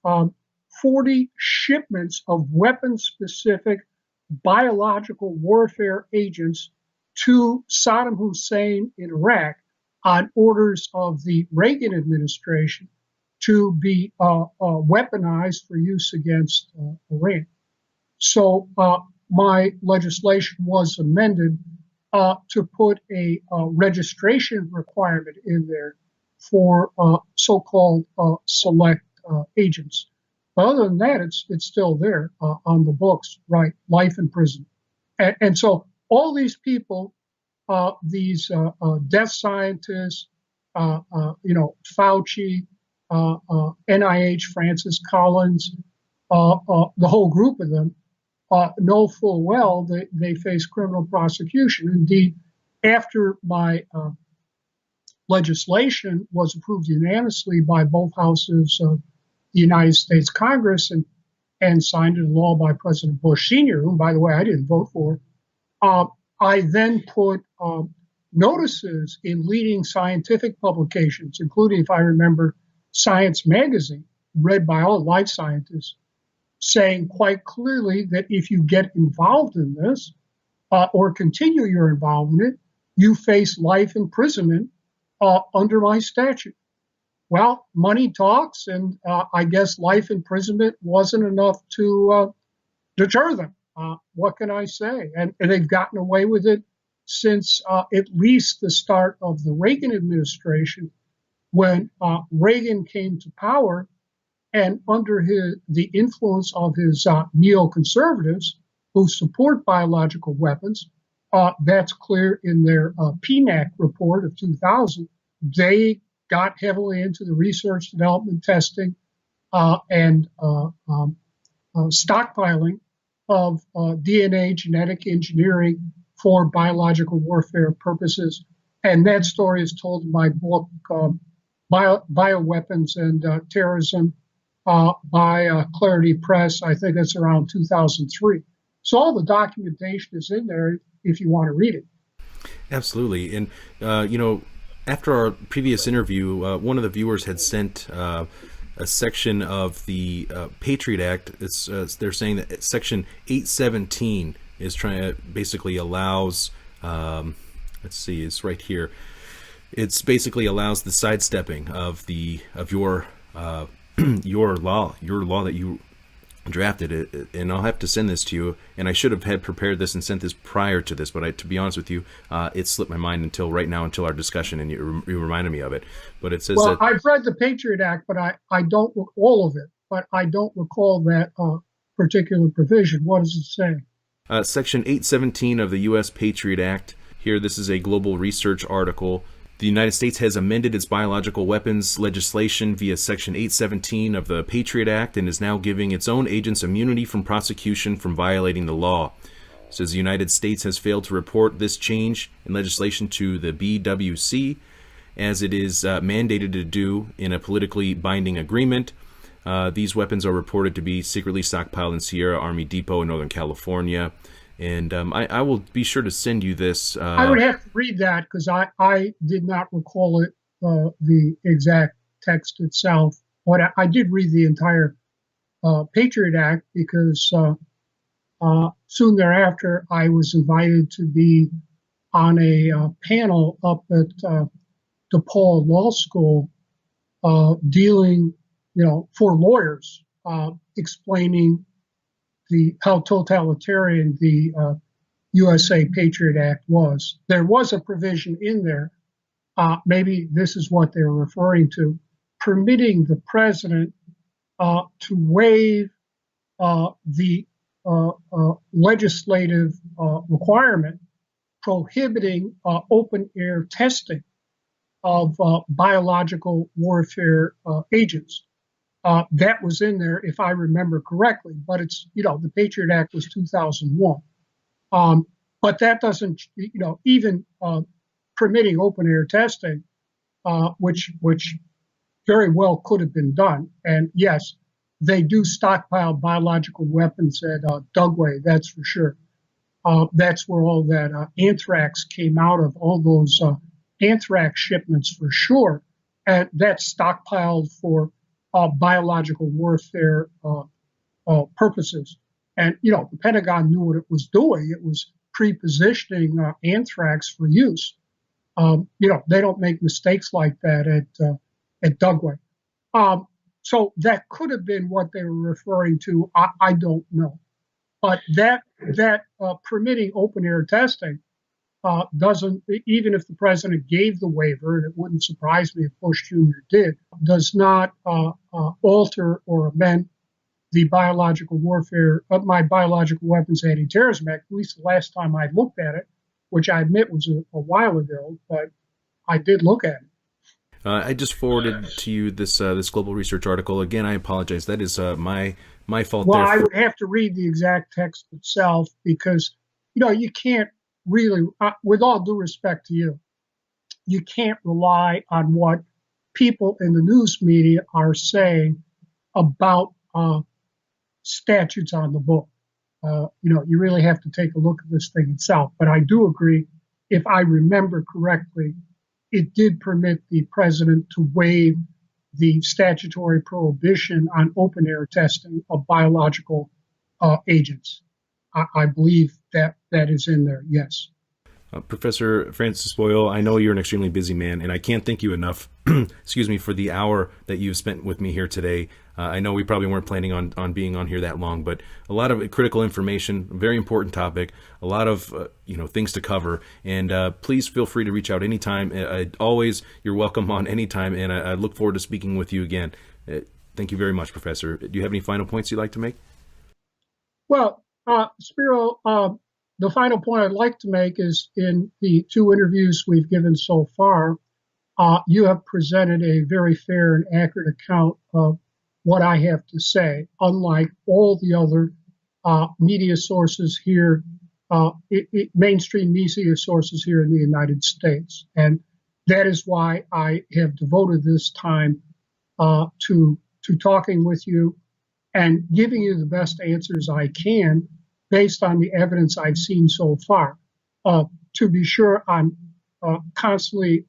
40 shipments of weapon-specific biological warfare agents to Saddam Hussein in Iraq on orders of the Reagan administration to be weaponized for use against Iran. So my legislation was amended to put a registration requirement in there for so-called select agents. But other than that, it's still there on the books, right? Life in prison. And so all these people, these death scientists, Fauci, NIH, Francis Collins, the whole group of them, know full well that they face criminal prosecution. Indeed, after my legislation was approved unanimously by both houses of the United States Congress and signed into law by President Bush Sr., whom, by the way, I didn't vote for, I then put notices in leading scientific publications, including, if I remember, Science Magazine, read by all life scientists, saying quite clearly that if you get involved in this or continue your involvement in it, you face life imprisonment under my statute. Well, money talks, and I guess life imprisonment wasn't enough to deter them. What can I say? And they've gotten away with it since at least the start of the Reagan administration, when Reagan came to power, and under the influence of his neoconservatives who support biological weapons, that's clear in their PNAC report of 2000, they got heavily into the research, development, testing, and stockpiling of DNA genetic engineering for biological warfare purposes. And that story is told in my book, Bioweapons and Terrorism, by Clarity Press. I think it's around 2003. So all the documentation is in there if you want to read it. Absolutely. And, after our previous interview, one of the viewers had sent a section of the Patriot Act. They're saying that Section 817 is trying to basically allows, it's right here. It's basically allows the sidestepping of your your law that you drafted it, and I'll have to send this to you. And I should have had prepared this and sent this prior to this, but to be honest with you, it slipped my mind until our discussion, and you reminded me of it. But it says that I've read the Patriot Act, but I don't all of it, but I don't recall that particular provision. What does it say? Section 817 of the U.S. Patriot Act. Here, this is a global research article. The United States has amended its biological weapons legislation via Section 817 of the Patriot Act and is now giving its own agents immunity from prosecution from violating the law. It says the United States has failed to report this change in legislation to the BWC, as it is mandated to do in a politically binding agreement. These weapons are reported to be secretly stockpiled in Sierra Army Depot in Northern California. And I will be sure to send you this. I would have to read that because I did not recall it, the exact text itself. But I did read the entire Patriot Act because soon thereafter I was invited to be on a panel up at DePaul Law School dealing, for lawyers, explaining how totalitarian the USA Patriot Act was. There was a provision in there, maybe this is what they're referring to, permitting the president to waive the legislative requirement prohibiting open air testing of biological warfare agents. That was in there, if I remember correctly, but it's, the Patriot Act was 2001. But that doesn't, even permitting open air testing, which very well could have been done. And yes, they do stockpile biological weapons at Dugway, that's for sure. That's where all that anthrax came out of, all those anthrax shipments for sure. And that's stockpiled for biological warfare purposes. And, the Pentagon knew what it was doing. It was pre-positioning anthrax for use. They don't make mistakes like that at Dugway. So that could have been what they were referring to. I don't know. But that permitting open air testing doesn't, even if the president gave the waiver, and it wouldn't surprise me if Bush Jr. did, does not alter or amend the biological warfare of my Biological Weapons Anti-Terrorism Act, at least the last time I looked at it, which I admit was a while ago, but I did look at it. I just forwarded to you this global research article. Again, I apologize. That is my fault. Well, I would have to read the exact text itself because, you can't really, with all due respect to you, you can't rely on what people in the news media are saying about statutes on the book. You really have to take a look at this thing itself. But I do agree, if I remember correctly, it did permit the president to waive the statutory prohibition on open air testing of biological agents. I believe that is in there, yes. Professor Francis Boyle, I know you're an extremely busy man, and I can't thank you enough, excuse me, for the hour that you've spent with me here today. I know we probably weren't planning on being on here that long, but a lot of critical information, very important topic, a lot of things to cover, and please feel free to reach out anytime. Always, you're welcome on anytime, and I look forward to speaking with you again. Thank you very much, Professor. Do you have any final points you'd like to make? Well, Spiro, the final point I'd like to make is in the two interviews we've given so far, you have presented a very fair and accurate account of what I have to say, unlike all the other media sources here, mainstream media sources here in the United States. And that is why I have devoted this time to talking with you and giving you the best answers I can based on the evidence I've seen so far. To be sure, I'm constantly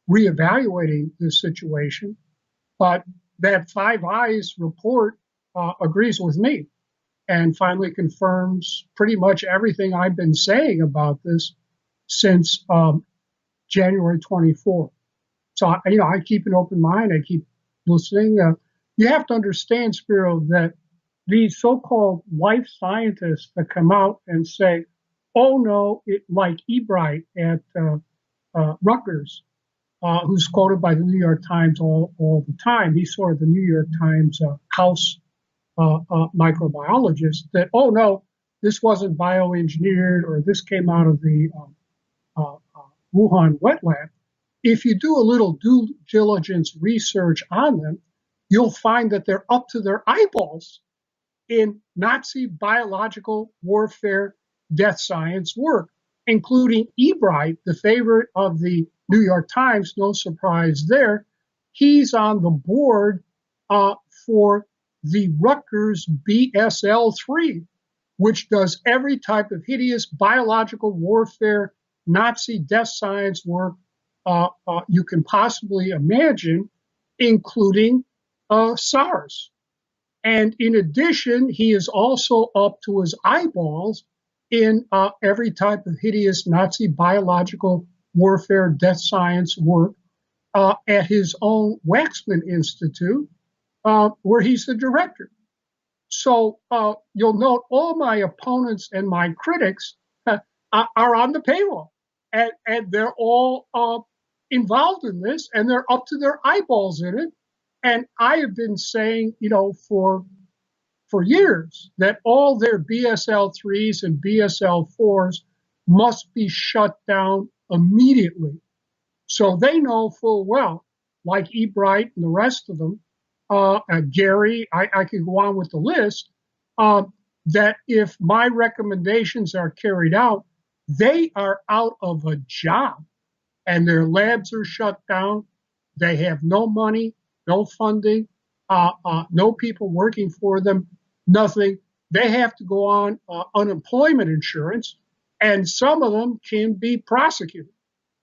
reevaluating this situation, but that Five Eyes report agrees with me and finally confirms pretty much everything I've been saying about this since January 24. So, I keep an open mind. I keep listening. You have to understand, Spiro, that these so-called life scientists that come out and say, oh, no, like Ebright at Rutgers, who's quoted by the New York Times all the time. He's sort of the New York Times house microbiologist that, oh, no, this wasn't bioengineered or this came out of the Wuhan wet lab. If you do a little due diligence research on them, you'll find that they're up to their eyeballs in Nazi biological warfare death science work, including Ebright, the favorite of the New York Times, no surprise there. He's on the board for the Rutgers BSL-3, which does every type of hideous biological warfare, Nazi death science work you can possibly imagine, including SARS. And in addition, he is also up to his eyeballs in every type of hideous Nazi biological warfare death science work at his own Waxman Institute, where he's the director. So you'll note all my opponents and my critics are on the payroll, and they're all involved in this, and they're up to their eyeballs in it. And I have been saying, for years that all their BSL-3s and BSL-4s must be shut down immediately. So they know full well, like Ebright and the rest of them, Gary, I could go on with the list, that if my recommendations are carried out, they are out of a job and their labs are shut down. They have no money, no funding, no people working for them, nothing. They have to go on unemployment insurance, and some of them can be prosecuted.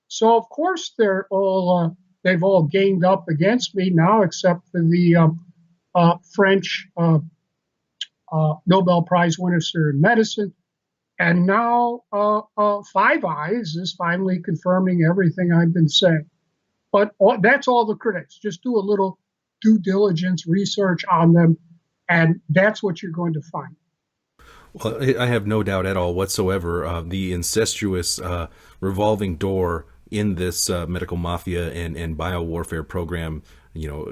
So, of course, they're all they've all ganged up against me now, except for the French Nobel Prize winner in medicine. And now Five Eyes is finally confirming everything I've been saying. But that's all the critics. Just do a little due diligence research on them, and that's what you're going to find. Well, I have no doubt at all whatsoever the incestuous revolving door in this medical mafia and biowarfare program,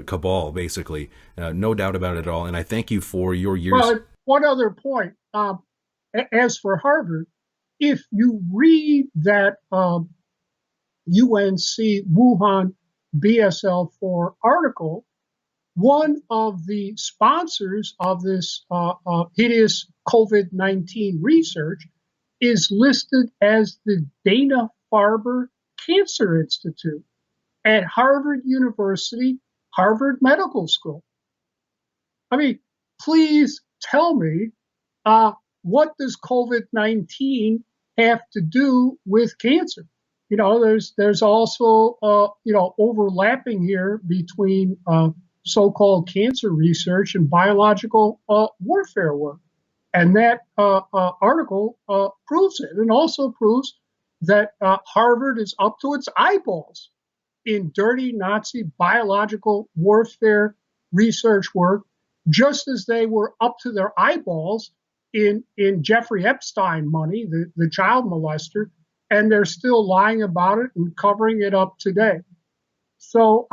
cabal, basically. No doubt about it at all. And I thank you for your years. Well, one other point. As for Harvard, if you read that UNC Wuhan BSL-4 article, one of the sponsors of this hideous COVID-19 research is listed as the Dana-Farber Cancer Institute at Harvard University, Harvard Medical School. I mean, please tell me, what does COVID-19 have to do with cancer? There's also, overlapping here between so-called cancer research and biological warfare work. And that article proves it, and also proves that Harvard is up to its eyeballs in dirty Nazi biological warfare research work, just as they were up to their eyeballs in Jeffrey Epstein money, the child molester, and they're still lying about it and covering it up today. So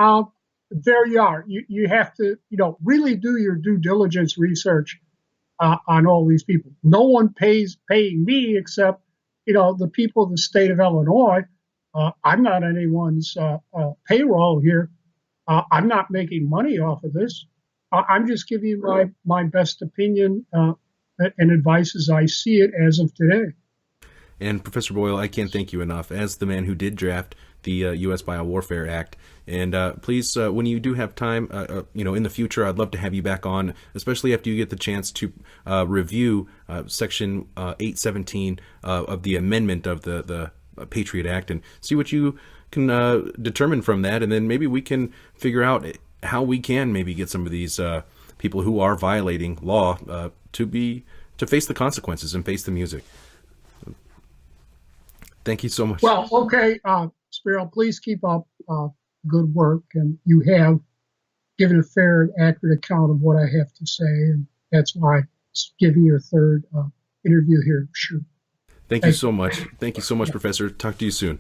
there you are. You have to, really do your due diligence research on all these people. No one paying me except, the people of the state of Illinois. I'm not anyone's payroll here. I'm not making money off of this. I'm just giving you my best opinion and advice as I see it as of today. And Professor Boyle, I can't thank you enough as the man who did draft the U.S. Biowarfare Act. And please, when you do have time, in the future, I'd love to have you back on, especially after you get the chance to review Section 817 of the amendment of the Patriot Act and see what you can determine from that. And then maybe we can figure out how we can maybe get some of these people who are violating law to face the consequences and face the music. Thank you so much. Well, okay, Spiro, please keep up good work, and you have given a fair and accurate account of what I have to say, and that's why I'm giving you a third interview here. Sure. Thank you so much. Thank you so much, Professor. Talk to you soon.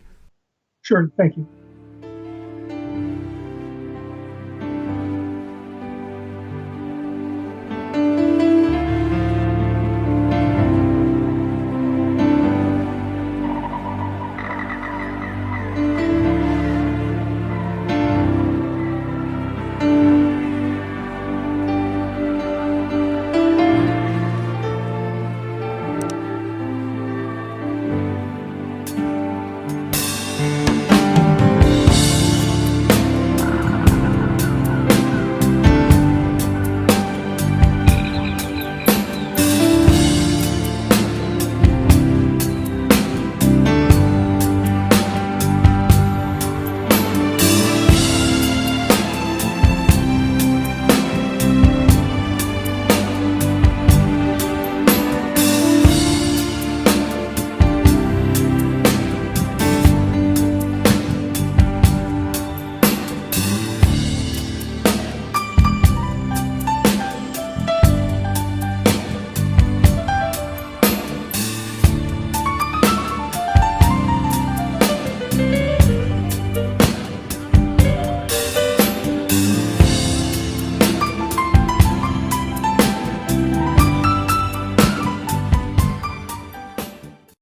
Sure. Thank you.